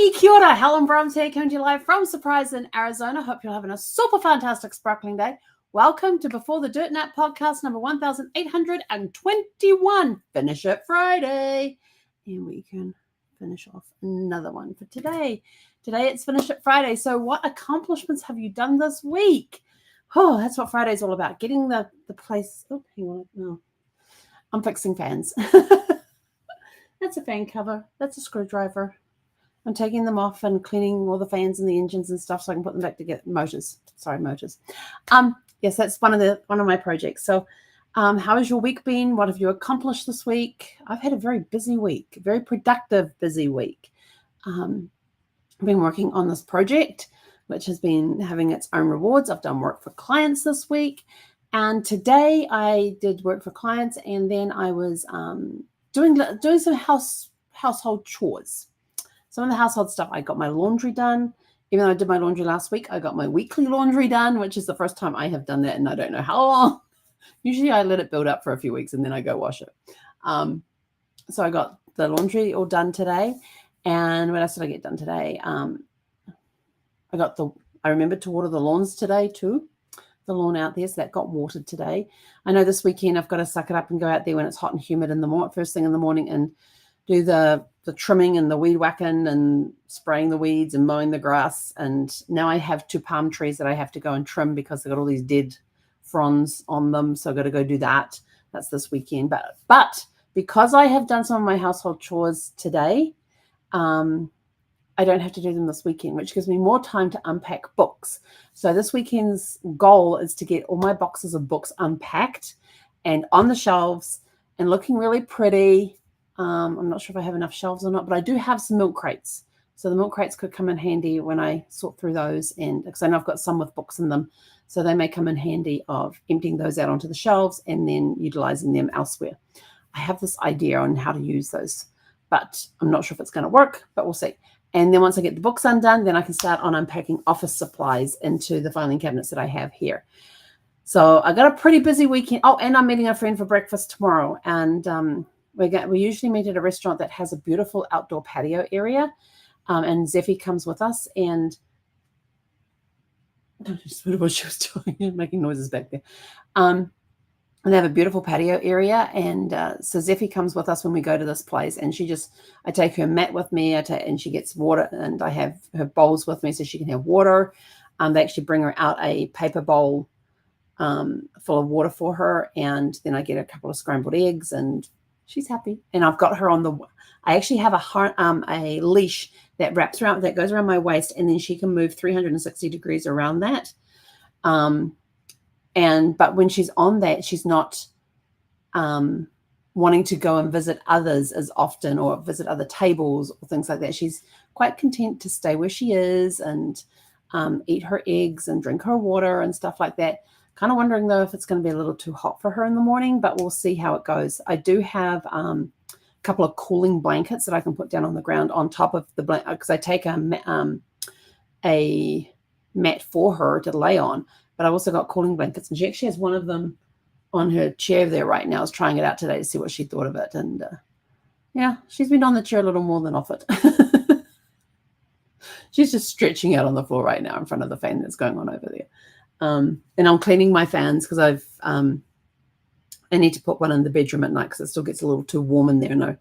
Hey, kia ora, Helen Brahms here, coming to you live from Surprise in Arizona. Hope you're having a super fantastic sparkling day. Welcome to Before the Dirt Nap podcast number 1821. Finish it Friday. And we can finish off another one for today. Today it's Finish It Friday. So what accomplishments have you done this week? Oh, that's what Friday's all about. Getting the place. Oh, hang on. No. I'm fixing fans. That's a fan cover. That's a screwdriver. I'm taking them off and cleaning all the fans and the engines and stuff so I can put them back together. Motors. Yes, that's one of my projects. So how has your week been? What have you accomplished this week? I've had a very busy week, very productive, busy week. I've been working on this project, which has been having its own rewards. I've done work for clients this week. And today I did work for clients, and then I was doing some household chores. Some of the household stuff, I got my laundry done. Even though I did my laundry last week, I got my weekly laundry done, which is the first time I have done that, and I don't know how long. Usually I let it build up for a few weeks and then I go wash it. So I got the laundry all done today. And what else did I get done today? I remembered to water the lawns today too. The lawn out there, so that got watered today. I know this weekend I've got to suck it up and go out there when it's hot and humid in the morning, first thing in the morning, and do the trimming and the weed whacking and spraying the weeds and mowing the grass. And now I have 2 palm trees that I have to go and trim because they've got all these dead fronds on them. So I've got to go do that. That's this weekend. But because I have done some of my household chores today, I don't have to do them this weekend, which gives me more time to unpack books. So this weekend's goal is to get all my boxes of books unpacked and on the shelves and looking really pretty. I'm not sure if I have enough shelves or not, but I do have some milk crates. So the milk crates could come in handy when I sort through those, and because I know I've got some with books in them, so they may come in handy of emptying those out onto the shelves and then utilizing them elsewhere. I have this idea on how to use those, but I'm not sure if it's going to work, but we'll see. And then once I get the books undone, then I can start on unpacking office supplies into the filing cabinets that I have here. So I got a pretty busy weekend. Oh, and I'm meeting a friend for breakfast tomorrow, and we usually meet at a restaurant that has a beautiful outdoor patio area, and Zeffie comes with us, and I just wondered what she was doing, making noises back there. And they have a beautiful patio area, and so Zeffie comes with us when we go to this place, and I take her mat with me, and she gets water, and I have her bowls with me so she can have water. They actually bring her out a paper bowl full of water for her, and then I get a couple of scrambled eggs, and she's happy. And I've got her I actually have a leash that wraps around, that goes around my waist, and then she can move 360 degrees around that. But when she's on that, she's not wanting to go and visit others as often or visit other tables or things like that. She's quite content to stay where she is and eat her eggs and drink her water and stuff like that. Kind of wondering, though, if it's going to be a little too hot for her in the morning, but we'll see how it goes. I do have a couple of cooling blankets that I can put down on the ground on top of the blanket, because I take a mat for her to lay on, but I've also got cooling blankets, and she actually has one of them on her chair there right now. I was trying it out today to see what she thought of it, and yeah, she's been on the chair a little more than off it. She's just stretching out on the floor right now in front of the fan that's going on over there. And I'm cleaning my fans because I need to put one in the bedroom at night because it still gets a little too warm in there.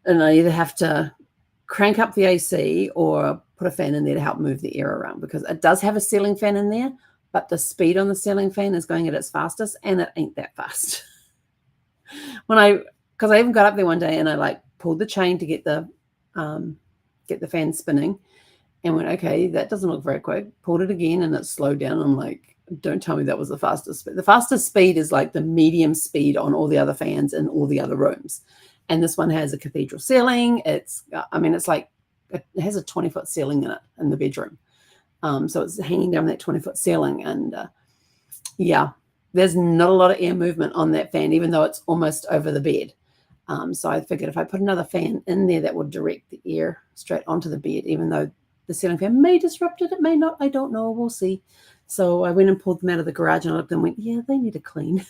And I either have to crank up the AC or put a fan in there to help move the air around, because it does have a ceiling fan in there, but the speed on the ceiling fan is going at its fastest, and it ain't that fast. Because I even got up there one day and I pulled the chain to get the fan spinning, and went, okay, that doesn't look very quick. Pulled it again and it slowed down. I'm like, don't tell me that was the fastest speed. The fastest speed is like the medium speed on all the other fans in all the other rooms. And this one has a cathedral ceiling. It has a 20-foot ceiling in it in the bedroom. So it's hanging down that 20-foot ceiling. And yeah, there's not a lot of air movement on that fan, even though it's almost over the bed. So I figured if I put another fan in there, that would direct the air straight onto the bed, even though the ceiling fan may disrupt it. It may not. I don't know. We'll see. So I went and pulled them out of the garage, and I looked and went, yeah, they need a clean.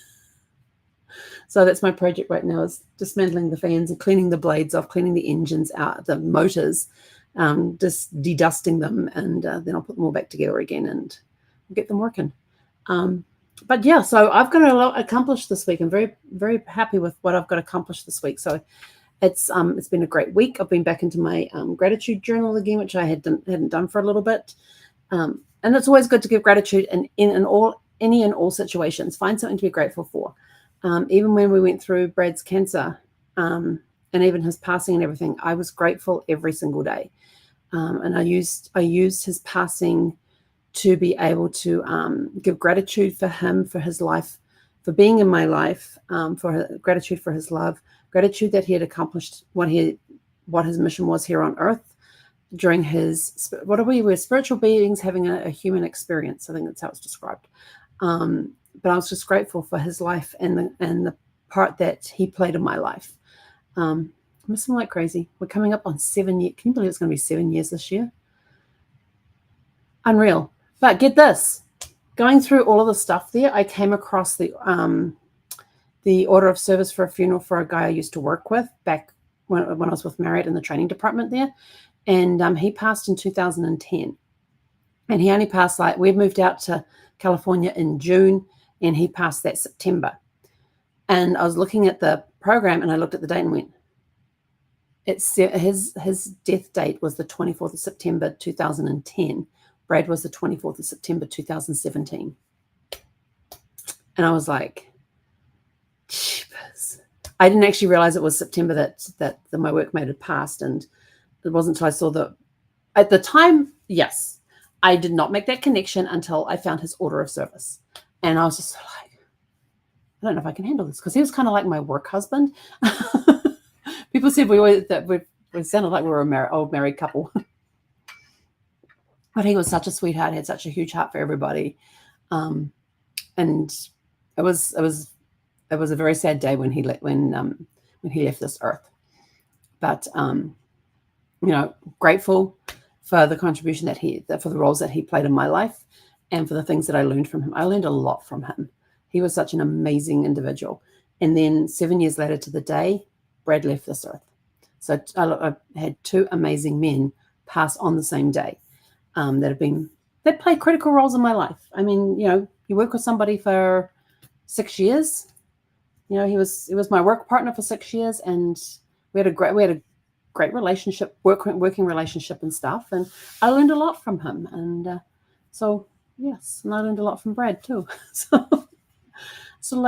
So that's my project right now, is dismantling the fans and cleaning the blades off, cleaning the engines out, the motors, just de-dusting them, and then I'll put them all back together again and get them working. But yeah, so I've got a lot accomplished this week. I'm very, very happy with what I've got accomplished this week. So it's been a great week. I've been back into my gratitude journal again, which I hadn't done for a little bit. And it's always good to give gratitude in all situations. Find something to be grateful for. Even when we went through Brad's cancer, and even his passing and everything, I was grateful every single day. And I used his passing to be able to give gratitude for him, for his life, for being in my life, gratitude for his love, gratitude that he had accomplished what his mission was here on earth during his, we're spiritual beings having a human experience. I think that's how it's described. But I was just grateful for his life and the part that he played in my life. I miss him like crazy. We're coming up on 7 years. Can you believe it's going to be 7 years this year? Unreal. But get this, going through all of the stuff there, I came across the order of service for a funeral for a guy I used to work with back when I was with Marriott in the training department there. And he passed in 2010. And he only passed, we moved out to California in June, and he passed that September. And I was looking at the program, and I looked at the date and went, his death date was the 24th of September 2010. Brad was the 24th of September 2017. And I was like, jeepers. I didn't actually realize it was September that my workmate had passed. And it wasn't until I saw at the time, yes, I did not make that connection until I found his order of service. And I was just like, I don't know if I can handle this, because he was kind of like my work husband. People said we sounded like we were an old married couple. But he was such a sweetheart, had such a huge heart for everybody. And it was a very sad day when he left this earth. But grateful for the contribution for the roles that he played in my life, and for the things that I learned from him. I learned a lot from him. He was such an amazing individual. And then 7 years later to the day, Brad left this earth. So I had two amazing men pass on the same day that played critical roles in my life. I mean, you work with somebody for 6 years. He was my work partner for 6 years, and we had a great relationship, working relationship and stuff. And I learned a lot from him. And so, yes, and I learned a lot from Brad too. So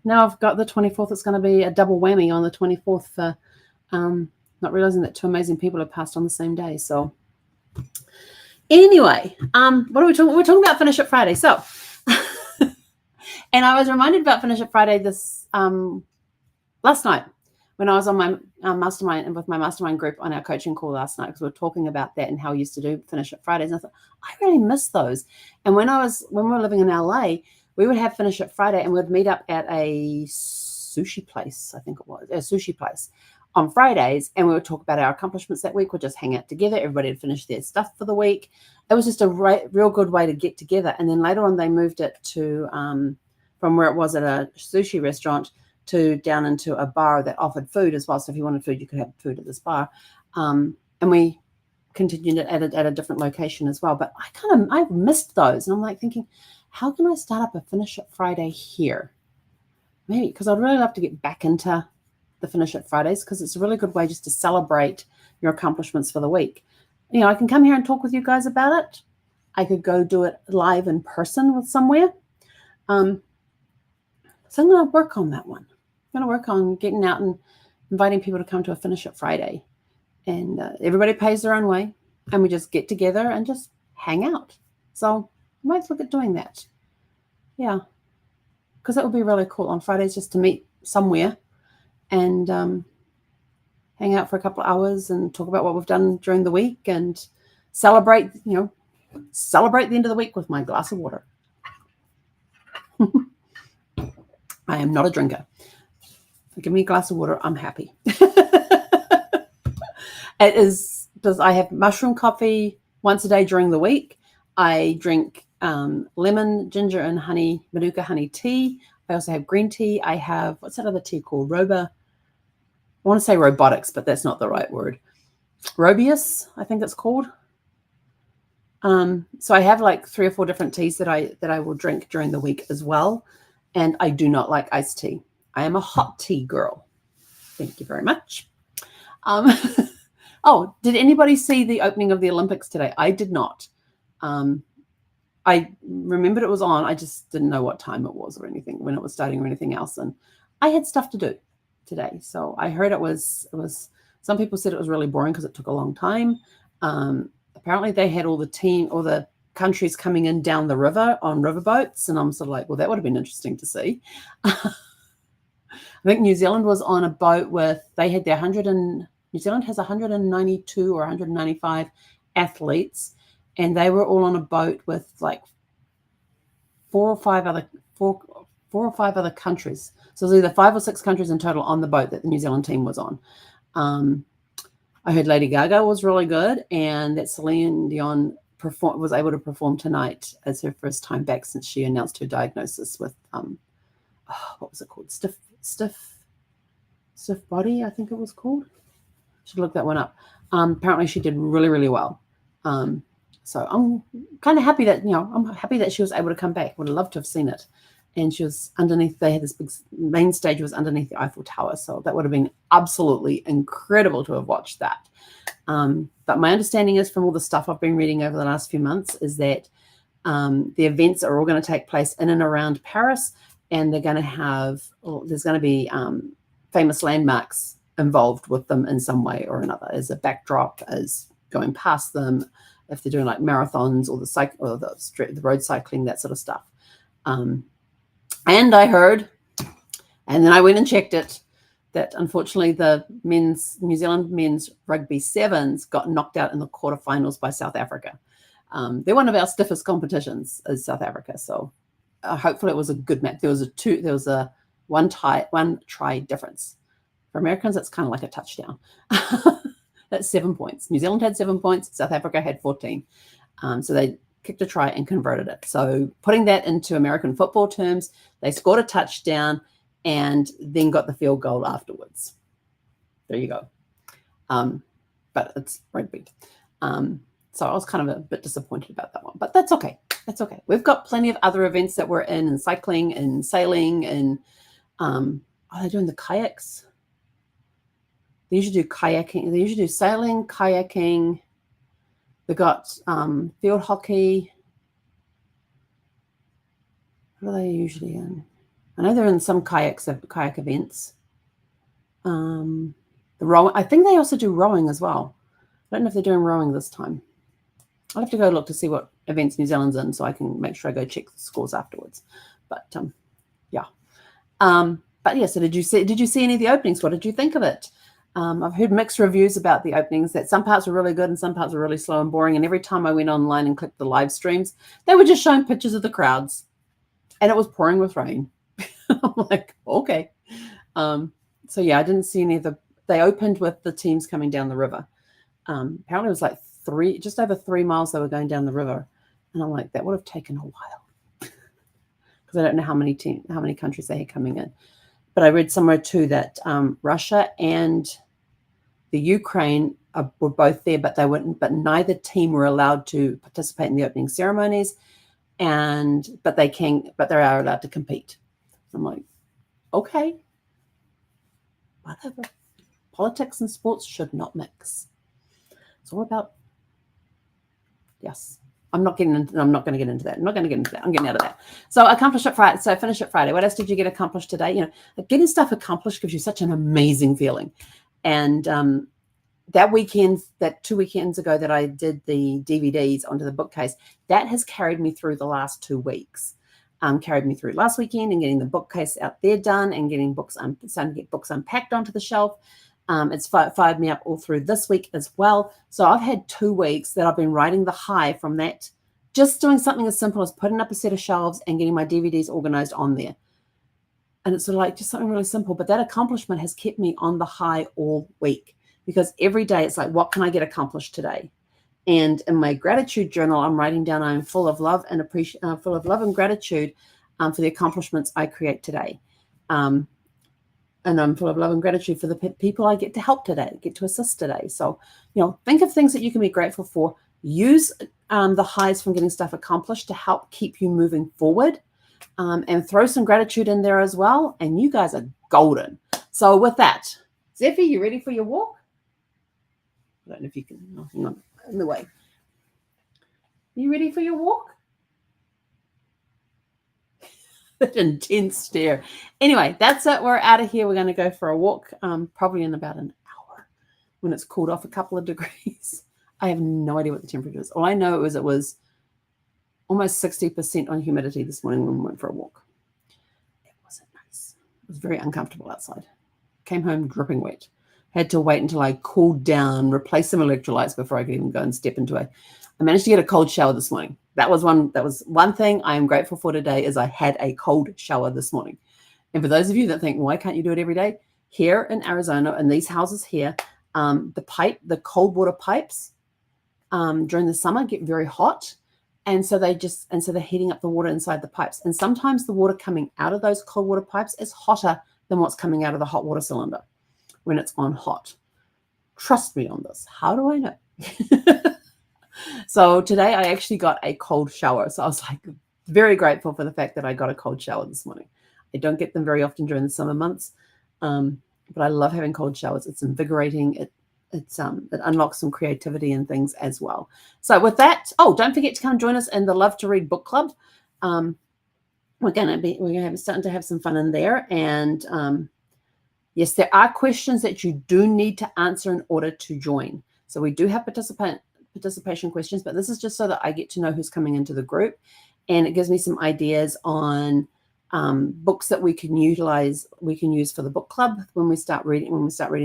now I've got the 24th. It's going to be a double whammy on the 24th for not realizing that two amazing people have passed on the same day. So anyway, what are we talking? We're talking about Finish It Friday. So, and I was reminded about Finish It Friday this last night when I was on my mastermind and with my mastermind group on our coaching call last night, because we were talking about that and how we used to do Finish It Fridays. And I thought, I really miss those. And when we were living in LA, we would have Finish It Friday, and we'd meet up at a sushi place, I think it was, a sushi place on Fridays, and we would talk about our accomplishments that week. We'd just hang out together. Everybody would finish their stuff for the week. It was just a real good way to get together. And then later on, they moved it to from where it was at a sushi restaurant to down into a bar that offered food as well. So if you wanted food, you could have food at this bar. And we continued it at a different location as well. But I missed those, and I'm like thinking, how can I start up a Finish It Friday here? Maybe because I'd really love to get back into the Finish It Fridays, because it's a really good way just to celebrate your accomplishments for the week. I can come here and talk with you guys about it. I could go do it live in person with somewhere. So I'm going to work on that one. I'm going to work on getting out and inviting people to come to a Finish It Friday. And everybody pays their own way, and we just get together and just hang out. So I might look at doing that. Yeah. Because that would be really cool on Fridays, just to meet somewhere and hang out for a couple of hours and talk about what we've done during the week and celebrate the end of the week with my glass of water. I am not a drinker. Give me a glass of water, I'm happy. I have mushroom coffee once a day during the week. I drink lemon, ginger, and honey, Manuka honey tea. I also have green tea. I have, what's that other tea called? I want to say robotics, but that's not the right word. Robius, I think it's called. So I have like 3 or 4 different teas that I will drink during the week as well. And I do not like iced tea. I am a hot tea girl. Thank you very much. Oh, did anybody see the opening of the Olympics today? I did not. I remembered it was on. I just didn't know what time it was or anything, when it was starting or anything else. And I had stuff to do today. So I heard it was, some people said it was really boring because it took a long time. Apparently they had all the countries coming in down the river on riverboats. And I'm sort of like, well, that would have been interesting to see. I think New Zealand was on a boat they had their New Zealand has 192 or 195 athletes, and they were all on a boat with like 4 or 5 other countries. So there's either 5 or 6 countries in total on the boat that the New Zealand team was on. I heard Lady Gaga was really good, and that Celine Dion was able to perform tonight as her first time back since she announced her diagnosis with what was it called? Stiff body, I think it was called. Should look that one up. Apparently she did really, really well. So I'm kind of happy that, I'm happy that she was able to come back. Would have loved to have seen it. And she was underneath, they had this big main stage was underneath the Eiffel Tower. So that would have been absolutely incredible to have watched that. But my understanding is, from all the stuff I've been reading over the last few months, is that the events are all going to take place in and around Paris, and they're going to have, there's going to be famous landmarks involved with them in some way or another, as a backdrop, as going past them, if they're doing like marathons or the road cycling, that sort of stuff. And I heard, and then I went and checked it, that unfortunately the New Zealand men's rugby sevens got knocked out in the quarterfinals by South Africa. They're one of our stiffest competitions, is South Africa. So hopefully it was a good match. There was a one try difference. For Americans, it's kind of like a touchdown. That's 7 points. New Zealand had 7 points. South Africa had 14. So they kicked a try and converted it. So putting that into American football terms, they scored a touchdown and then got the field goal afterwards. There you go. But it's rugby. So I was kind of a bit disappointed about that one. But that's okay. That's okay. We've got plenty of other events that we're in, and cycling and sailing. And are they doing the kayaks? They usually do kayaking. They usually do sailing, kayaking. They got field hockey. What are they usually in? I know they're in some kayak events. The rowing. I think they also do rowing as well. I don't know if they're doing rowing this time. I'll have to go look to see what events New Zealand's in, so I can make sure I go check the scores afterwards. But yeah. But yeah. So did you see any of the openings? What did you think of it? I've heard mixed reviews about the openings, that some parts were really good and some parts were really slow and boring. And every time I went online and clicked the live streams, they were just showing pictures of the crowds, and it was pouring with rain. I'm like, okay. So yeah, I didn't see any of they opened with the teams coming down the river. Apparently it was like just over 3 miles they were going down the river. And I'm like, that would have taken a while, because I don't know how many countries they had coming in. But I read somewhere too that Russia and the Ukraine were both there, but But neither team were allowed to participate in the opening ceremonies, but they are allowed to compete. I'm like, okay, whatever. Politics and sports should not mix. It's all about, yes. I'm not going to get into that. I'm getting out of that. So finish it Friday. What else did you get accomplished today? Getting stuff accomplished gives you such an amazing feeling. And that 2 weekends ago that I did the DVDs onto the bookcase, that has carried me through the last 2 weeks. Carried me through last weekend and getting the bookcase out there done and getting starting to get books unpacked onto the shelf. It's fired me up all through this week as well. So I've had 2 weeks that I've been riding the high from that, just doing something as simple as putting up a set of shelves and getting my DVDs organized on there. And it's sort of like just something really simple, but that accomplishment has kept me on the high all week, because every day it's like, what can I get accomplished today? And in my gratitude journal, I'm writing down, I'm full of love and full of love and gratitude for the accomplishments I create today. And I'm full of love and gratitude for the people I get to help today, get to assist today. So, think of things that you can be grateful for. Use the highs from getting stuff accomplished to help keep you moving forward, and throw some gratitude in there as well. And you guys are golden. So with that, Zephy, you ready for your walk? I don't know if you can. Oh, hang on, in the way. You ready for your walk? That intense stare. Anyway, that's it. We're out of here. We're going to go for a walk, probably in about an hour when it's cooled off a couple of degrees. I have no idea what the temperature is. All I know is it was almost 60% on humidity this morning when we went for a walk. It wasn't nice. It was very uncomfortable outside. Came home dripping wet. Had to wait until I cooled down, replace some electrolytes before I could even go and step into it. I managed to get a cold shower this morning. That was one thing I am grateful for today, is I had a cold shower this morning. And for those of you that think, why can't you do it every day? Here in Arizona, in these houses here, the cold water pipes during the summer get very hot. And so they're heating up the water inside the pipes. And sometimes the water coming out of those cold water pipes is hotter than what's coming out of the hot water cylinder when it's on hot. Trust me on this. How do I know? So today I actually got a cold shower. So I was like very grateful for the fact that I got a cold shower this morning. I don't get them very often during the summer months, but I love having cold showers. It's invigorating. It unlocks some creativity and things as well. So with that, don't forget to come join us in the Love to Read book club. We're starting to have some fun in there. And yes, there are questions that you do need to answer in order to join. So we do have participation questions, but this is just so that I get to know who's coming into the group, and it gives me some ideas on books that we can use for the book club when we start reading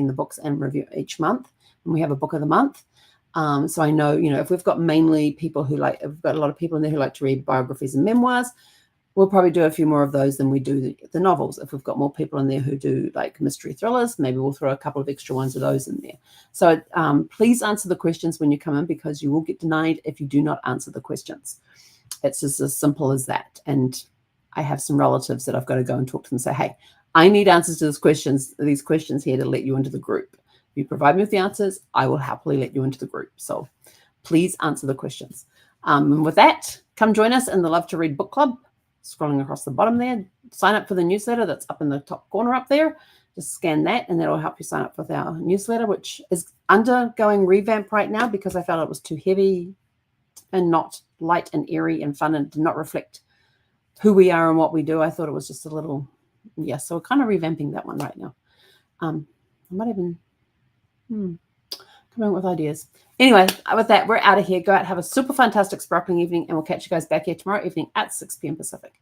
the books and review each month, and we have a book of the month. So I know, if we've got mainly people we've got a lot of people in there who like to read biographies and memoirs, we'll probably do a few more of those than we do the novels. If we've got more people in there who do like mystery thrillers, maybe we'll throw a couple of extra ones of those in there. So please answer the questions when you come in, because you will get denied if you do not answer the questions. It's just as simple as that. And I have some relatives that I've got to go and talk to them and say, hey, I need answers to these questions here to let you into the group. If you provide me with the answers, I will happily let you into the group. So please answer the questions. And with that, come join us in the Love to Read book club. Scrolling across the bottom there, sign up for the newsletter that's up in the top corner up there. Just scan that and that'll help you sign up with our newsletter, which is undergoing revamp right now because I felt it was too heavy and not light and airy and fun and did not reflect who we are and what we do. I thought it was just a little, so we're kind of revamping that one right now. I might even come in with ideas. Anyway, with that, we're out of here. Go out, have a super fantastic sparkling evening, and we'll catch you guys back here tomorrow evening at 6 p.m. Pacific.